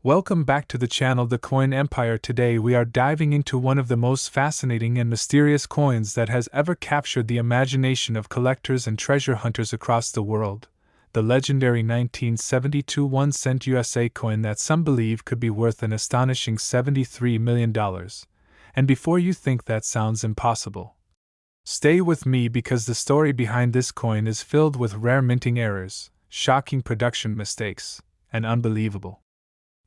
Welcome back to the channel The Coin Empire. Today we are diving into one of the most fascinating and mysterious coins that has ever captured the imagination of collectors and treasure hunters across the world. The legendary 1972 1-cent USA coin that some believe could be worth an astonishing $73 million. And before you think that sounds impossible, stay with me because the story behind this coin is filled with rare minting errors, shocking production mistakes, and unbelievable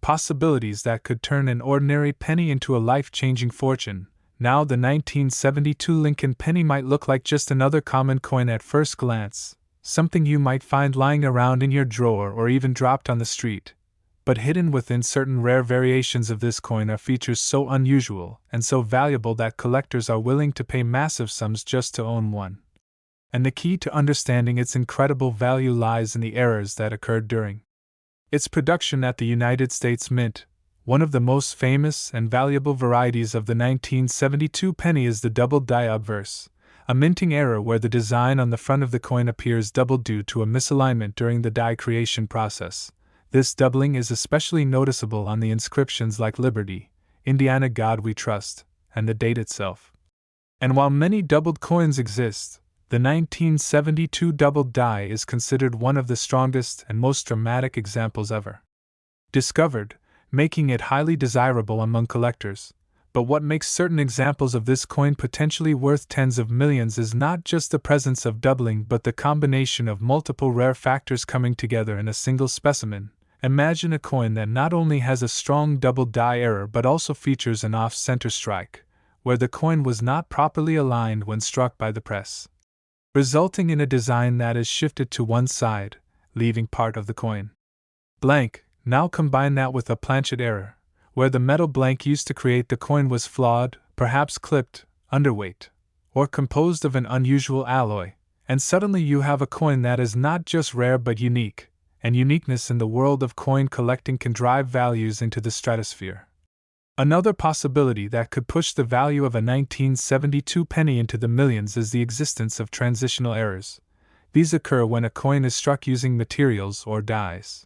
possibilities that could turn an ordinary penny into a life-changing fortune. Now, the 1972 Lincoln penny might look like just another common coin at first glance, something you might find lying around in your drawer or even dropped on the street. But hidden within certain rare variations of this coin are features so unusual and so valuable that collectors are willing to pay massive sums just to own one. And the key to understanding its incredible value lies in the errors that occurred during its production at the United States Mint. One of the most famous and valuable varieties of the 1972 penny is the double die obverse, a minting error where the design on the front of the coin appears doubled due to a misalignment during the die creation process. This doubling is especially noticeable on the inscriptions like Liberty, Indiana God We Trust, and the date itself. And while many doubled coins exist, the 1972 doubled die is considered one of the strongest and most dramatic examples ever discovered, making it highly desirable among collectors. But what makes certain examples of this coin potentially worth tens of millions is not just the presence of doubling but the combination of multiple rare factors coming together in a single specimen. Imagine a coin that not only has a strong double die error but also features an off-center strike, where the coin was not properly aligned when struck by the press, resulting in a design that is shifted to one side, leaving part of the coin blank. Now combine that with a planchet error, where the metal blank used to create the coin was flawed, perhaps clipped, underweight, or composed of an unusual alloy, and suddenly you have a coin that is not just rare but unique, and uniqueness in the world of coin collecting can drive values into the stratosphere. Another possibility that could push the value of a 1972 penny into the millions is the existence of transitional errors. These occur when a coin is struck using materials or dies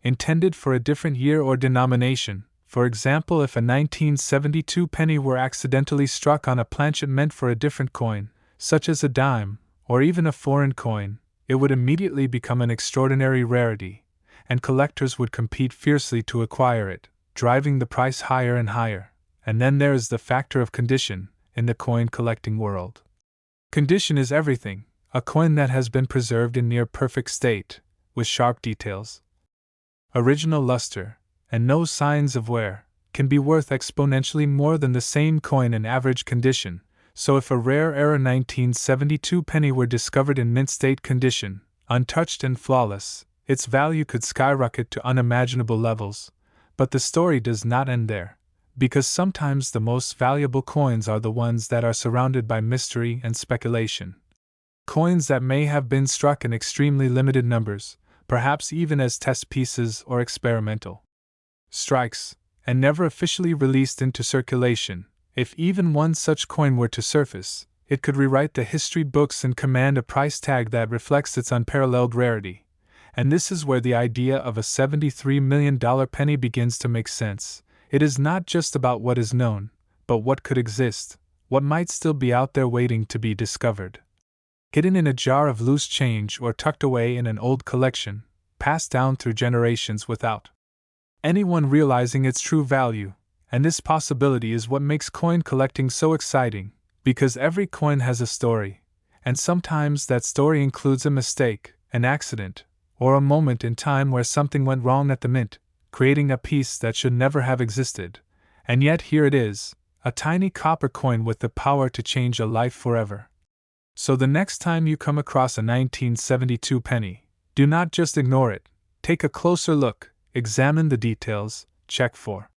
intended for a different year or denomination. For example, if a 1972 penny were accidentally struck on a planchet meant for a different coin, such as a dime, or even a foreign coin, it would immediately become an extraordinary rarity, and collectors would compete fiercely to acquire it, driving the price higher and higher. And then there is the factor of condition in the coin collecting world. Condition is everything. A coin that has been preserved in near perfect state, with sharp details, original luster, and no signs of wear, can be worth exponentially more than the same coin in average condition. So if a rare era 1972 penny were discovered in mint state condition, untouched and flawless, its value could skyrocket to unimaginable levels. But the story does not end there, because sometimes the most valuable coins are the ones that are surrounded by mystery and speculation. Coins that may have been struck in extremely limited numbers, perhaps even as test pieces or experimental strikes, and never officially released into circulation. If even one such coin were to surface, it could rewrite the history books and command a price tag that reflects its unparalleled rarity. And this is where the idea of a $73 million penny begins to make sense. It is not just about what is known, but what could exist, what might still be out there waiting to be discovered. Hidden in a jar of loose change or tucked away in an old collection, passed down through generations without anyone realizing its true value. And this possibility is what makes coin collecting so exciting, because every coin has a story, and sometimes that story includes a mistake, an accident, or a moment in time where something went wrong at the mint, creating a piece that should never have existed. And yet here it is, a tiny copper coin with the power to change a life forever. So the next time you come across a 1972 penny, do not just ignore it. Take a closer look, examine the details, check for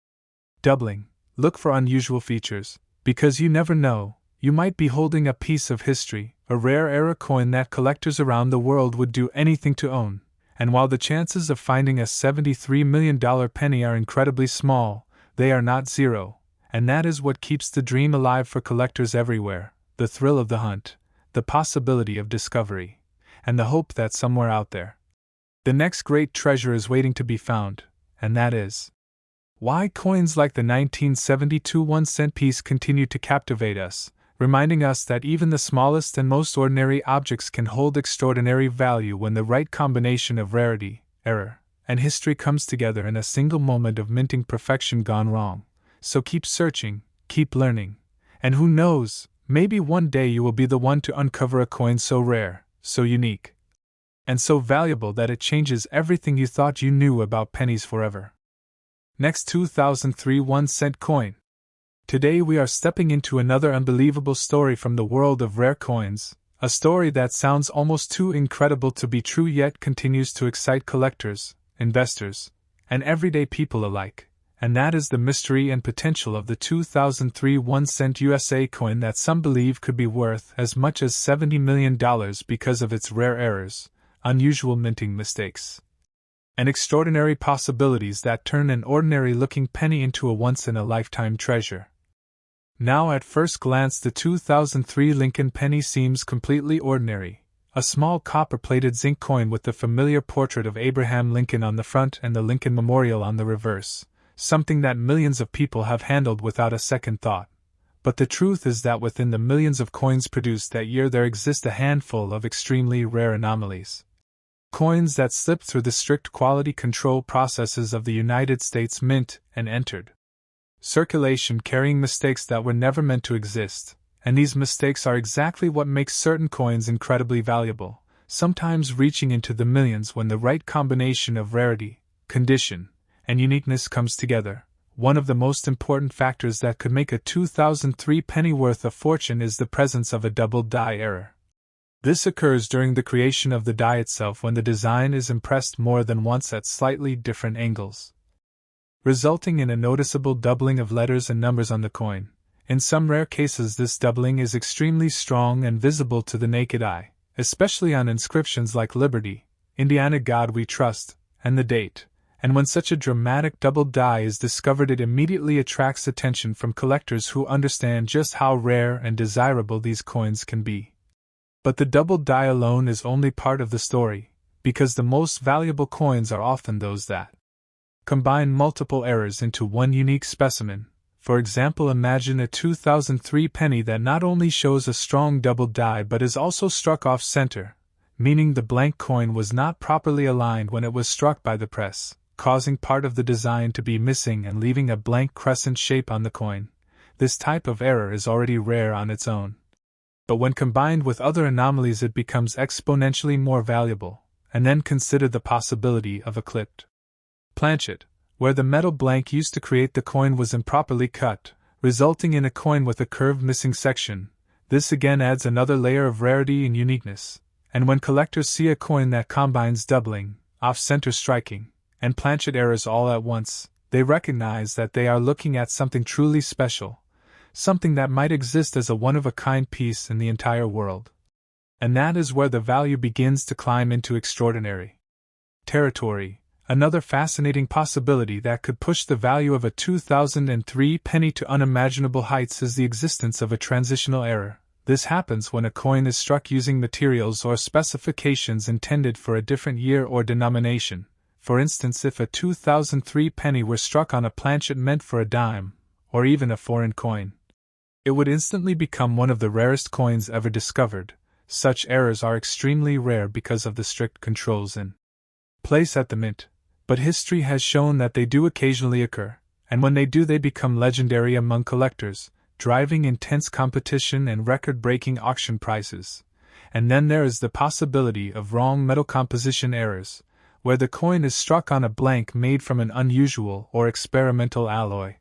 doubling, look for unusual features, because you never know, you might be holding a piece of history, a rare era coin that collectors around the world would do anything to own. And while the chances of finding a $73 million penny are incredibly small, they are not zero, and that is what keeps the dream alive for collectors everywhere: the thrill of the hunt, the possibility of discovery, and the hope that somewhere out there, the next great treasure is waiting to be found, and that is Why coins like the 1972 1-cent piece continue to captivate us, reminding us that even the smallest and most ordinary objects can hold extraordinary value when the right combination of rarity, error, and history comes together in a single moment of minting perfection gone wrong. So keep searching, keep learning, and who knows, maybe one day you will be the one to uncover a coin so rare, so unique, and so valuable that it changes everything you thought you knew about pennies forever. Next, 2003 1-cent coin. Today we are stepping into another unbelievable story from the world of rare coins, a story that sounds almost too incredible to be true yet continues to excite collectors, investors, and everyday people alike, and that is the mystery and potential of the 2003 1-cent USA coin that some believe could be worth as much as $70 million because of its rare errors, unusual minting mistakes, and extraordinary possibilities that turn an ordinary-looking penny into a once-in-a-lifetime treasure. Now at first glance the 2003 Lincoln penny seems completely ordinary, a small copper-plated zinc coin with the familiar portrait of Abraham Lincoln on the front and the Lincoln Memorial on the reverse, something that millions of people have handled without a second thought. But the truth is that within the millions of coins produced that year there exist a handful of extremely rare anomalies. Coins that slipped through the strict quality control processes of the United States Mint and entered circulation carrying mistakes that were never meant to exist, and these mistakes are exactly what makes certain coins incredibly valuable, sometimes reaching into the millions when the right combination of rarity, condition, and uniqueness comes together. One of the most important factors that could make a 2003 penny worth a fortune is the presence of a double die error. This occurs during the creation of the die itself when the design is impressed more than once at slightly different angles, resulting in a noticeable doubling of letters and numbers on the coin. In some rare cases this doubling is extremely strong and visible to the naked eye, especially on inscriptions like Liberty, Indiana God We Trust, and the date, and when such a dramatic double die is discovered it immediately attracts attention from collectors who understand just how rare and desirable these coins can be. But the double die alone is only part of the story, because the most valuable coins are often those that combine multiple errors into one unique specimen. For example, imagine a 2003 penny that not only shows a strong double die but is also struck off center, meaning the blank coin was not properly aligned when it was struck by the press, causing part of the design to be missing and leaving a blank crescent shape on the coin. This type of error is already rare on its own, but when combined with other anomalies it becomes exponentially more valuable. And then consider the possibility of a clipped planchet, where the metal blank used to create the coin was improperly cut, resulting in a coin with a curved missing section. This again adds another layer of rarity and uniqueness, and when collectors see a coin that combines doubling, off-center striking, and planchet errors all at once, they recognize that they are looking at something truly special, something that might exist as a one-of-a-kind piece in the entire world. And that is where the value begins to climb into extraordinary territory. Another fascinating possibility that could push the value of a 2003 penny to unimaginable heights is the existence of a transitional error. This happens when a coin is struck using materials or specifications intended for a different year or denomination. For instance, if a 2003 penny were struck on a planchet meant for a dime, or even a foreign coin, it would instantly become one of the rarest coins ever discovered. Such errors are extremely rare because of the strict controls in place at the mint. But history has shown that they do occasionally occur, and when they do they become legendary among collectors, driving intense competition and record-breaking auction prices. And then there is the possibility of wrong metal composition errors, where the coin is struck on a blank made from an unusual or experimental alloy,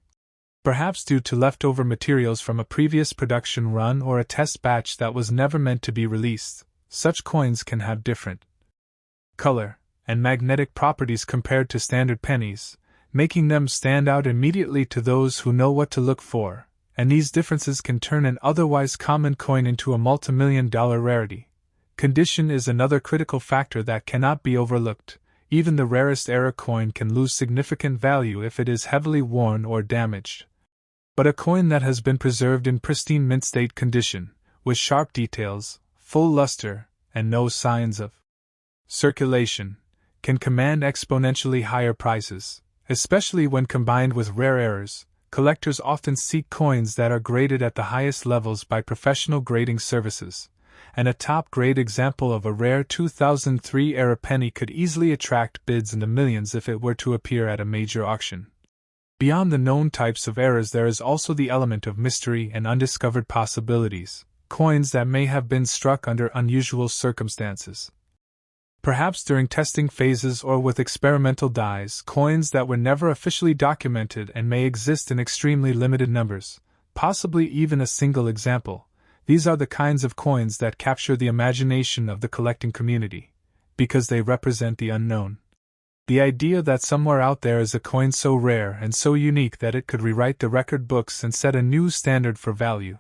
perhaps due to leftover materials from a previous production run or a test batch that was never meant to be released. Such coins can have different color and magnetic properties compared to standard pennies, making them stand out immediately to those who know what to look for, and these differences can turn an otherwise common coin into a multimillion-dollar rarity. Condition is another critical factor that cannot be overlooked. Even the rarest error coin can lose significant value if it is heavily worn or damaged. But a coin that has been preserved in pristine mint state condition, with sharp details, full luster, and no signs of circulation, can command exponentially higher prices. Especially when combined with rare errors, collectors often seek coins that are graded at the highest levels by professional grading services, and a top-grade example of a rare 2003-era penny could easily attract bids in the millions if it were to appear at a major auction. Beyond the known types of errors, there is also the element of mystery and undiscovered possibilities, coins that may have been struck under unusual circumstances. Perhaps during testing phases or with experimental dies, coins that were never officially documented and may exist in extremely limited numbers, possibly even a single example. These are the kinds of coins that capture the imagination of the collecting community, because they represent the unknown. The idea that somewhere out there is a coin so rare and so unique that it could rewrite the record books and set a new standard for value.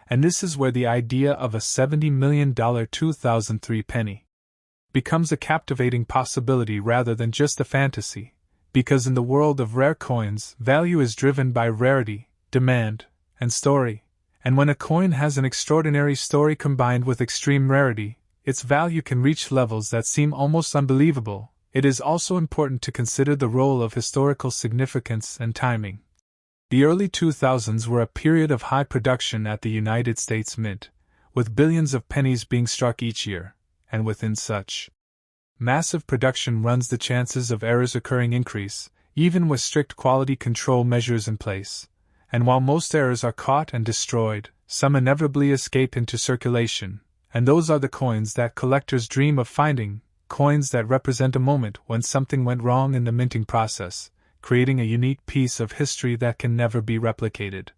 And this is where the idea of a $70 million 2003 penny becomes a captivating possibility rather than just a fantasy, because in the world of rare coins, value is driven by rarity, demand, and story, and when a coin has an extraordinary story combined with extreme rarity, its value can reach levels that seem almost unbelievable. It is also important to consider the role of historical significance and timing. The early 2000s were a period of high production at the United States Mint, with billions of pennies being struck each year, and within such massive production runs the chances of errors occurring increase, even with strict quality control measures in place. And while most errors are caught and destroyed, some inevitably escape into circulation, and those are the coins that collectors dream of finding, coins that represent a moment when something went wrong in the minting process, creating a unique piece of history that can never be replicated.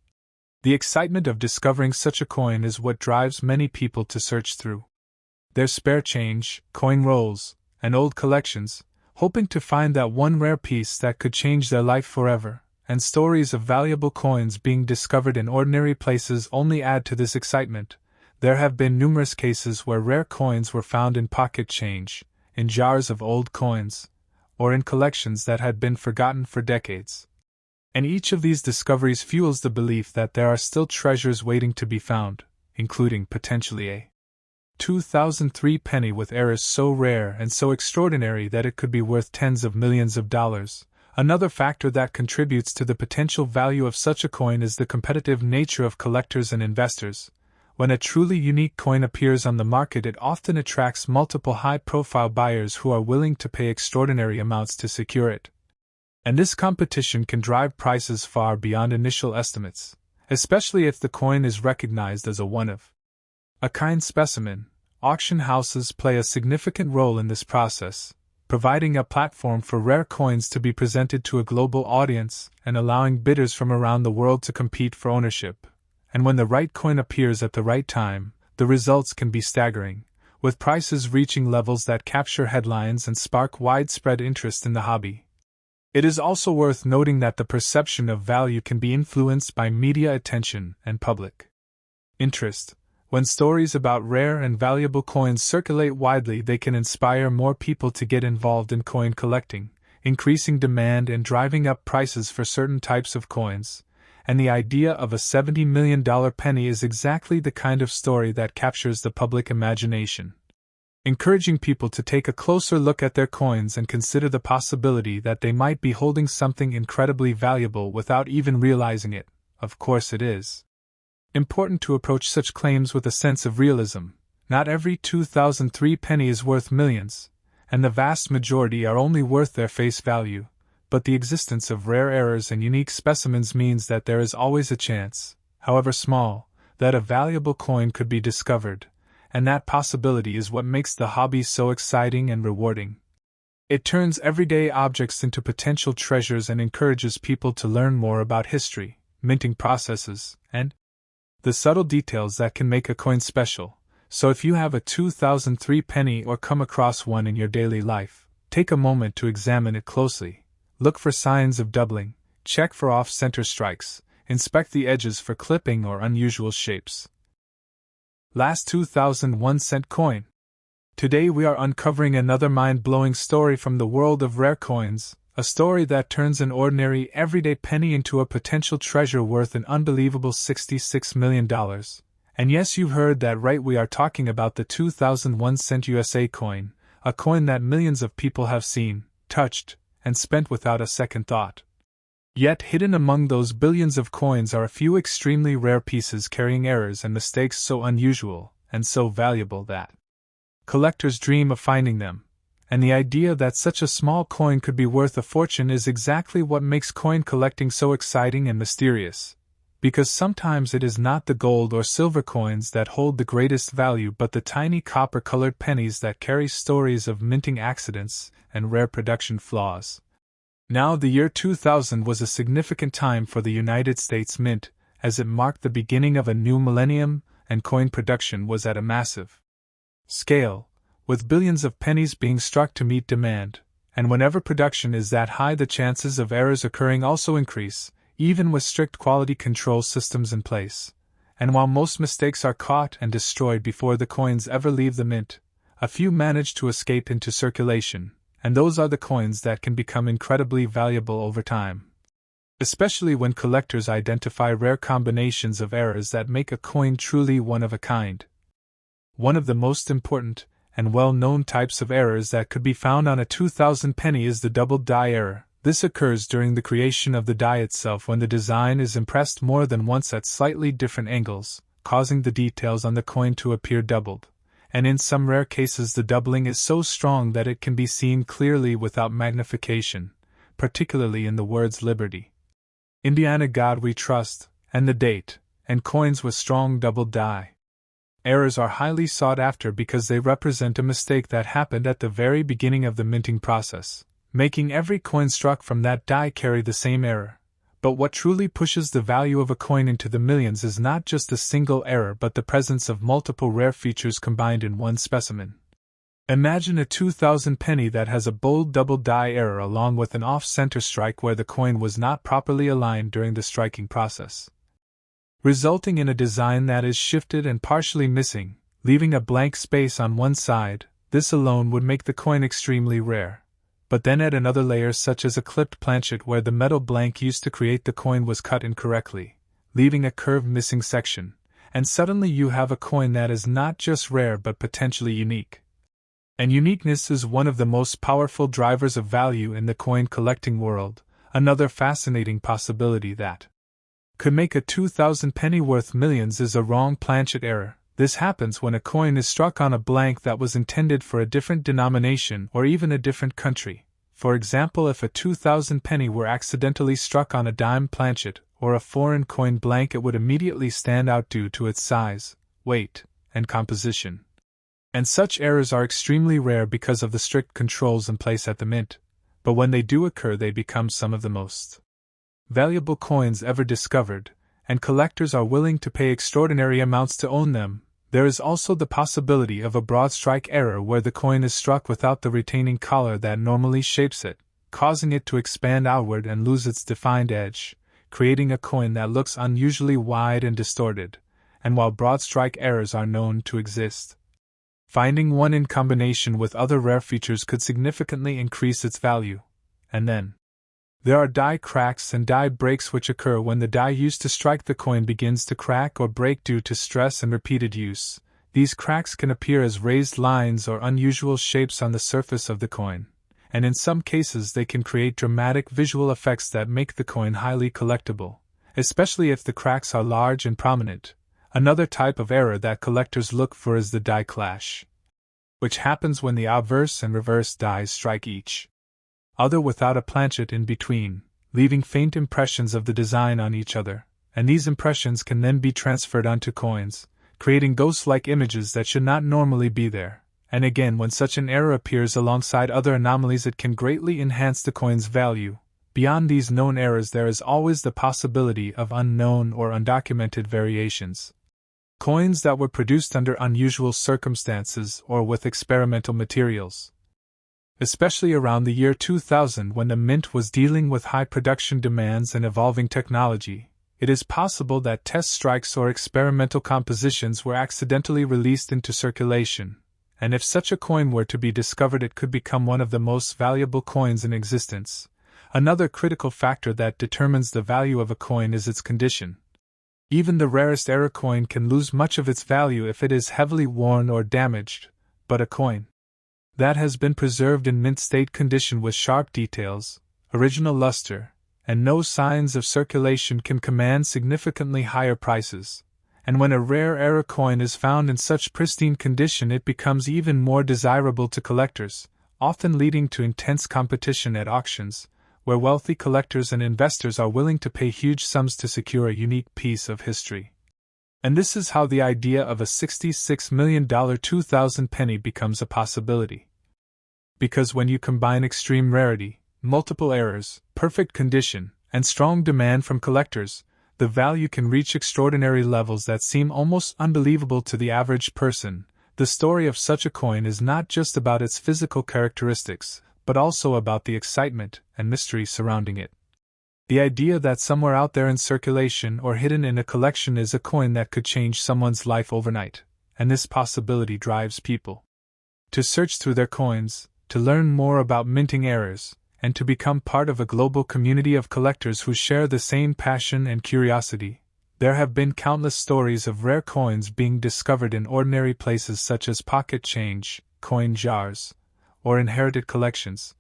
The excitement of discovering such a coin is what drives many people to search through their spare change, coin rolls, and old collections, hoping to find that one rare piece that could change their life forever, and stories of valuable coins being discovered in ordinary places only add to this excitement. There have been numerous cases where rare coins were found in pocket change, in jars of old coins, or in collections that had been forgotten for decades. And each of these discoveries fuels the belief that there are still treasures waiting to be found, including potentially a 2003 penny with errors so rare and so extraordinary that it could be worth tens of millions of dollars. Another factor that contributes to the potential value of such a coin is the competitive nature of collectors and investors. When a truly unique coin appears on the market, it often attracts multiple high-profile buyers who are willing to pay extraordinary amounts to secure it. And this competition can drive prices far beyond initial estimates, especially if the coin is recognized as a one-of-a-kind specimen. Auction houses play a significant role in this process, providing a platform for rare coins to be presented to a global audience and allowing bidders from around the world to compete for ownership. And when the right coin appears at the right time, the results can be staggering, with prices reaching levels that capture headlines and spark widespread interest in the hobby. It is also worth noting that the perception of value can be influenced by media attention and public interest. When stories about rare and valuable coins circulate widely, they can inspire more people to get involved in coin collecting, increasing demand and driving up prices for certain types of coins. And the idea of a $70 million penny is exactly the kind of story that captures the public imagination, encouraging people to take a closer look at their coins and consider the possibility that they might be holding something incredibly valuable without even realizing it. Of course, it is important to approach such claims with a sense of realism. Not every 2003 penny is worth millions, and the vast majority are only worth their face value, but the existence of rare errors and unique specimens means that there is always a chance, however small, that a valuable coin could be discovered, and that possibility is what makes the hobby so exciting and rewarding. It turns everyday objects into potential treasures and encourages people to learn more about history, minting processes, and the subtle details that can make a coin special. So if you have a 2003 penny or come across one in your daily life, take a moment to examine it closely. Look for signs of doubling, check for off-center strikes, inspect the edges for clipping or unusual shapes. Last 2001 cent coin. Today we are uncovering another mind-blowing story from the world of rare coins, a story that turns an ordinary, everyday penny into a potential treasure worth an unbelievable $66 million. And yes, you heard that right, we are talking about the 2001 cent USA coin, a coin that millions of people have seen, touched, and spent without a second thought. Yet hidden among those billions of coins are a few extremely rare pieces carrying errors and mistakes so unusual and so valuable that collectors dream of finding them, and the idea that such a small coin could be worth a fortune is exactly what makes coin collecting so exciting and mysterious. Because sometimes it is not the gold or silver coins that hold the greatest value but the tiny copper-colored pennies that carry stories of minting accidents and rare production flaws. Now the year 2000 was a significant time for the United States Mint, as it marked the beginning of a new millennium, and coin production was at a massive scale, with billions of pennies being struck to meet demand, and whenever production is that high the chances of errors occurring also increase, even with strict quality control systems in place. And while most mistakes are caught and destroyed before the coins ever leave the mint, a few manage to escape into circulation, and those are the coins that can become incredibly valuable over time. Especially when collectors identify rare combinations of errors that make a coin truly one of a kind. One of the most important and well-known types of errors that could be found on a 2000 penny is the double die error. This occurs during the creation of the die itself when the design is impressed more than once at slightly different angles, causing the details on the coin to appear doubled. And in some rare cases the doubling is so strong that it can be seen clearly without magnification, particularly in the words Liberty, Indiana God We Trust, and the date, and coins with strong double die. Errors are highly sought after because they represent a mistake that happened at the very beginning of the minting process, making every coin struck from that die carry the same error. But what truly pushes the value of a coin into the millions is not just a single error but the presence of multiple rare features combined in one specimen. Imagine a 2000 penny that has a bold double die error along with an off-center strike where the coin was not properly aligned during the striking process, resulting in a design that is shifted and partially missing, leaving a blank space on one side. This alone would make the coin extremely rare. But then add another layer such as a clipped planchet where the metal blank used to create the coin was cut incorrectly, leaving a curved missing section, and suddenly you have a coin that is not just rare but potentially unique. And uniqueness is one of the most powerful drivers of value in the coin collecting world, another fascinating possibility that could make a 2000 penny worth millions is a wrong planchet error. This happens when a coin is struck on a blank that was intended for a different denomination or even a different country. For example, if a 2000 penny were accidentally struck on a dime planchet or a foreign coin blank, it would immediately stand out due to its size, weight, and composition. And such errors are extremely rare because of the strict controls in place at the mint, but when they do occur they become some of the most valuable coins ever discovered, and collectors are willing to pay extraordinary amounts to own them. There is also the possibility of a broad strike error where the coin is struck without the retaining collar that normally shapes it, causing it to expand outward and lose its defined edge, creating a coin that looks unusually wide and distorted. And while broad strike errors are known to exist, finding one in combination with other rare features could significantly increase its value. And then there are die cracks and die breaks which occur when the die used to strike the coin begins to crack or break due to stress and repeated use. These cracks can appear as raised lines or unusual shapes on the surface of the coin, and in some cases they can create dramatic visual effects that make the coin highly collectible, especially if the cracks are large and prominent. Another type of error that collectors look for is the die clash, which happens when the obverse and reverse dies strike each other without a planchet in between, leaving faint impressions of the design on each other, and these impressions can then be transferred onto coins, creating ghost-like images that should not normally be there. And again, when such an error appears alongside other anomalies, it can greatly enhance the coin's value. Beyond these known errors, there is always the possibility of unknown or undocumented variations. Coins that were produced under unusual circumstances or with experimental materials. Especially around the year 2000 when the mint was dealing with high production demands and evolving technology, it is possible that test strikes or experimental compositions were accidentally released into circulation, and if such a coin were to be discovered it could become one of the most valuable coins in existence. Another critical factor that determines the value of a coin is its condition. Even the rarest error coin can lose much of its value if it is heavily worn or damaged, but a coin that has been preserved in mint state condition with sharp details, original luster, and no signs of circulation can command significantly higher prices, and when a rare error coin is found in such pristine condition it becomes even more desirable to collectors, often leading to intense competition at auctions, where wealthy collectors and investors are willing to pay huge sums to secure a unique piece of history. And this is how the idea of a $66 million 2000 penny becomes a possibility. Because when you combine extreme rarity, multiple errors, perfect condition, and strong demand from collectors, the value can reach extraordinary levels that seem almost unbelievable to the average person. The story of such a coin is not just about its physical characteristics, but also about the excitement and mystery surrounding it. The idea that somewhere out there in circulation or hidden in a collection is a coin that could change someone's life overnight, and this possibility drives people to search through their coins, to learn more about minting errors, and to become part of a global community of collectors who share the same passion and curiosity. There have been countless stories of rare coins being discovered in ordinary places such as pocket change, coin jars, or inherited collections,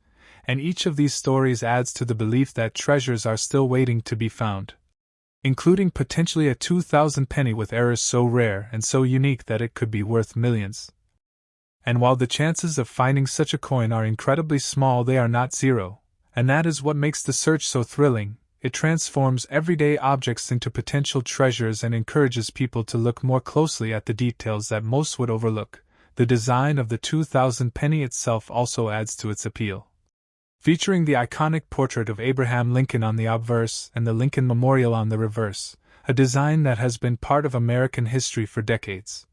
and each of these stories adds to the belief that treasures are still waiting to be found, including potentially a 2000 penny with errors so rare and so unique that it could be worth millions. And while the chances of finding such a coin are incredibly small, they are not zero, and that is what makes the search so thrilling. It transforms everyday objects into potential treasures and encourages people to look more closely at the details that most would overlook. The design of the 2000 penny itself also adds to its appeal. Featuring the iconic portrait of Abraham Lincoln on the obverse and the Lincoln Memorial on the reverse, a design that has been part of American history for decades.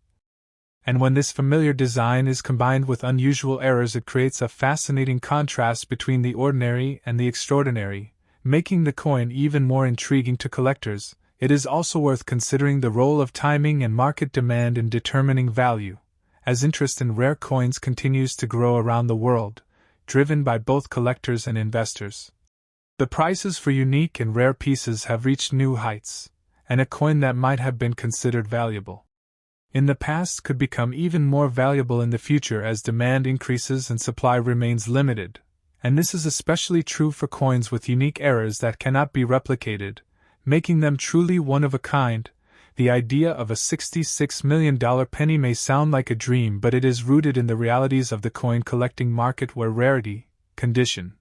And when this familiar design is combined with unusual errors, it creates a fascinating contrast between the ordinary and the extraordinary, making the coin even more intriguing to collectors. It is also worth considering the role of timing and market demand in determining value, as interest in rare coins continues to grow around the world, driven by both collectors and investors. The prices for unique and rare pieces have reached new heights, and a coin that might have been considered valuable in the past could become even more valuable in the future as demand increases and supply remains limited, and this is especially true for coins with unique errors that cannot be replicated, making them truly one of a kind. The idea of a $66 million penny may sound like a dream, but it is rooted in the realities of the coin collecting market where rarity, condition,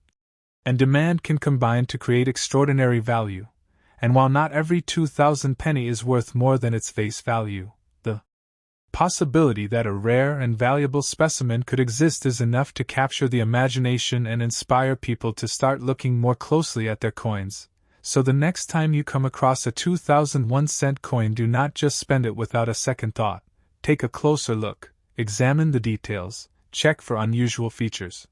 and demand can combine to create extraordinary value. And while not every 2000 penny is worth more than its face value, the possibility that a rare and valuable specimen could exist is enough to capture the imagination and inspire people to start looking more closely at their coins. So the next time you come across a 2001-cent coin, do not just spend it without a second thought. Take a closer look, examine the details, check for unusual features,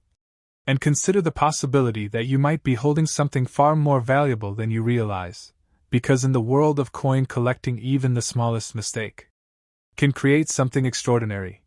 and consider the possibility that you might be holding something far more valuable than you realize. Because in the world of coin collecting, even the smallest mistake can create something extraordinary.